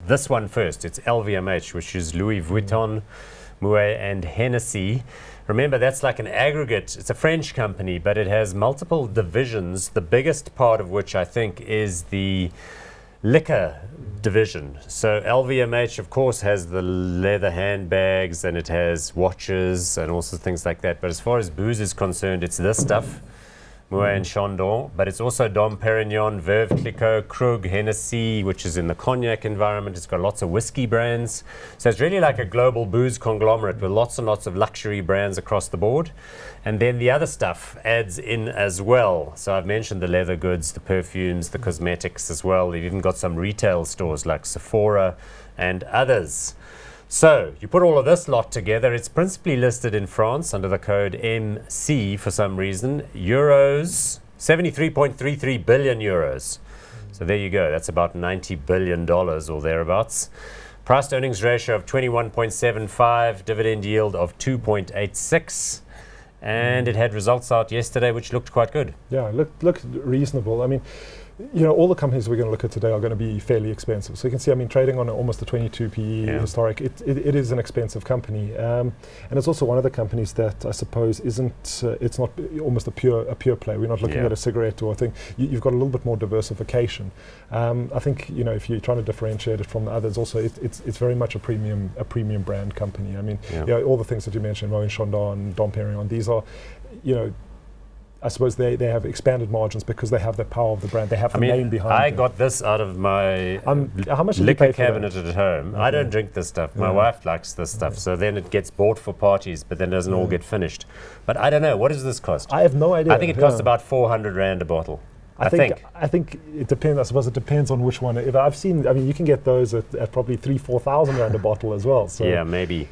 this one first. It's LVMH, which is Louis Vuitton, Moet and Hennessy. Remember, that's like an aggregate. It's a French company, but it has multiple divisions, the biggest part of which I think is the liquor division. So LVMH, of course, has the leather handbags, and it has watches and also things like that. But as far as booze is concerned, it's this stuff, Moet Chandon, but it's also Dom Perignon, Verve Clicquot, Krug, Hennessy, which is in the cognac environment. It's got lots of whiskey brands. So it's really like a global booze conglomerate with lots and lots of luxury brands across the board. And then the other stuff adds in as well. So I've mentioned the leather goods, the perfumes, the cosmetics as well. They've even got some retail stores like Sephora and others. So you put all of this lot together. It's principally listed in France under the code MC for some reason. Euros, 73.33 billion euros. So there you go. That's about $90 billion or thereabouts. Price to earnings ratio of 21.75, dividend yield of 2.86. And it had results out yesterday which looked quite good. Yeah, looked reasonable. I mean, you know, all the companies we're going to look at today are going to be fairly expensive. So you can see, I mean, trading on almost a 22 PE historic, it is an expensive company. And it's also one of the companies that I suppose isn't, it's not almost a pure play. We're not looking at a cigarette or a thing. You've got a little bit more diversification. I think, you know, if you're trying to differentiate it from the others, also it's very much a premium brand company. I mean, you know, all the things that you mentioned, Moet Chandon, Dom Perignon, these are, you know, I suppose they have expanded margins because they have the power of the brand. They have the name behind it. I got this out of my how much liquor cabinet at home. I don't drink this stuff. My wife likes this stuff. So then it gets bought for parties, but then doesn't all get finished. But I don't know. What does this cost? I have no idea. I think it costs about 400 Rand a bottle. I think it depends. I suppose it depends on which one. If I've seen, I mean, you can get those at probably 3,000-4,000 Rand a bottle as well. So yeah, maybe.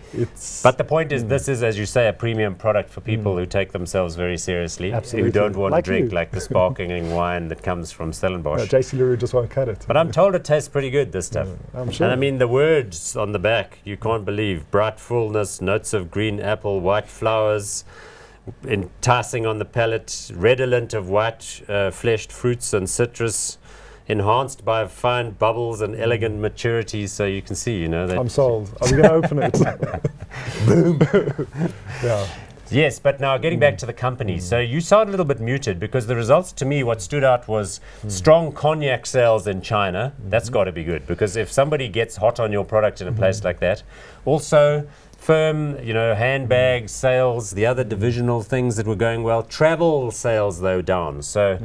But the point is, this is, as you say, a premium product for people who take themselves very seriously, who don't want to drink like the sparkling wine that comes from Stellenbosch. No, JC Leroux just won't cut it. But I'm told it tastes pretty good, this stuff. I'm sure. And I mean, the words on the back, you can't believe. Bright fullness, notes of green apple, white flowers, enticing on the palate, redolent of white fleshed fruits and citrus, enhanced by fine bubbles and elegant maturity. So you can see, you know. I'm sold. Are we going to open it? Boom. Yeah. Yes, but now getting back to the company. So you sound a little bit muted because the results to me, what stood out was strong cognac sales in China. That's got to be good, because if somebody gets hot on your product in a place like that. Also, firm, you know, handbag sales, the other divisional things that were going well. Travel sales, though, down. So,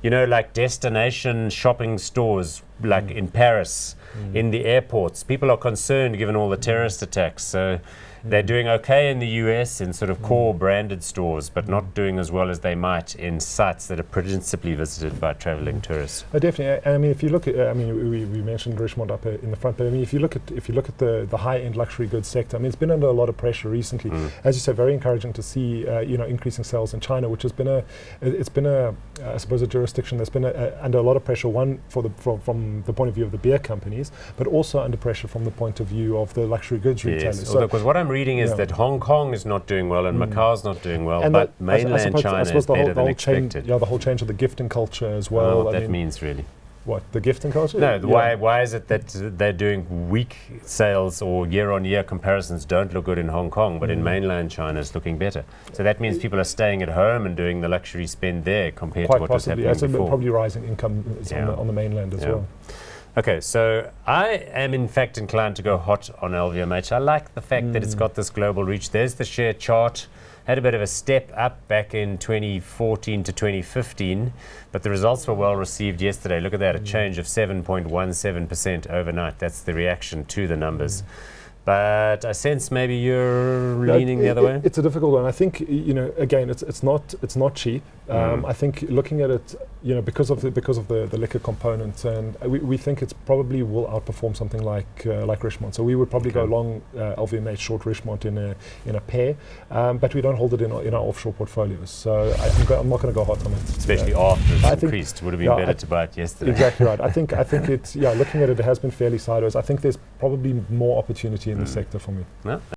you know, like destination shopping stores, like in Paris, in the airports. People are concerned given all the terrorist attacks. So they're doing okay in the US in sort of core branded stores, but not doing as well as they might in sites that are principally visited by traveling tourists. Definitely. I mean, if you look at, I mean, we mentioned Richemont up in the front, but I mean, if you look at the high-end luxury goods sector, I mean, it's been under a lot of pressure recently. As you said, very encouraging to see, you know, increasing sales in China, which has been I suppose, a jurisdiction that's been under a lot of pressure. One from the point of view of the beer companies, but also under pressure from the point of view of the luxury goods retailers. Yes, because what I'm reading is that Hong Kong is not doing well and Macau's not doing well, and but mainland China is better than expected. The whole change of the gifting culture as well. What that means, really. What, the gifting culture? No, why is it that they're doing weak sales or year-on-year comparisons don't look good in Hong Kong, but in mainland China it's looking better? So that means people are staying at home and doing the luxury spend there compared to what was happening before. Probably rising income on the mainland as well. Okay, so I am in fact inclined to go hot on LVMH. I like the fact that it's got this global reach. There's the share chart. Had a bit of a step up back in 2014 to 2015, but the results were well received yesterday. Look at that, a change of 7.17% overnight. That's the reaction to the numbers. But I sense maybe you're leaning the other way. It's a difficult one. I think, you know, again, it's not cheap. I think looking at it, you know, because of the liquor component, and we think it's probably will outperform something like Richemont. So we would probably go long LVMH, short Richemont in a pair, but we don't hold it in our offshore portfolios. So I'm not going to go hot on it. Especially after it's increased, would have been better to buy it yesterday. Exactly right. I think it's looking at it has been fairly sideways. I think there's probably more opportunity in the sector for me.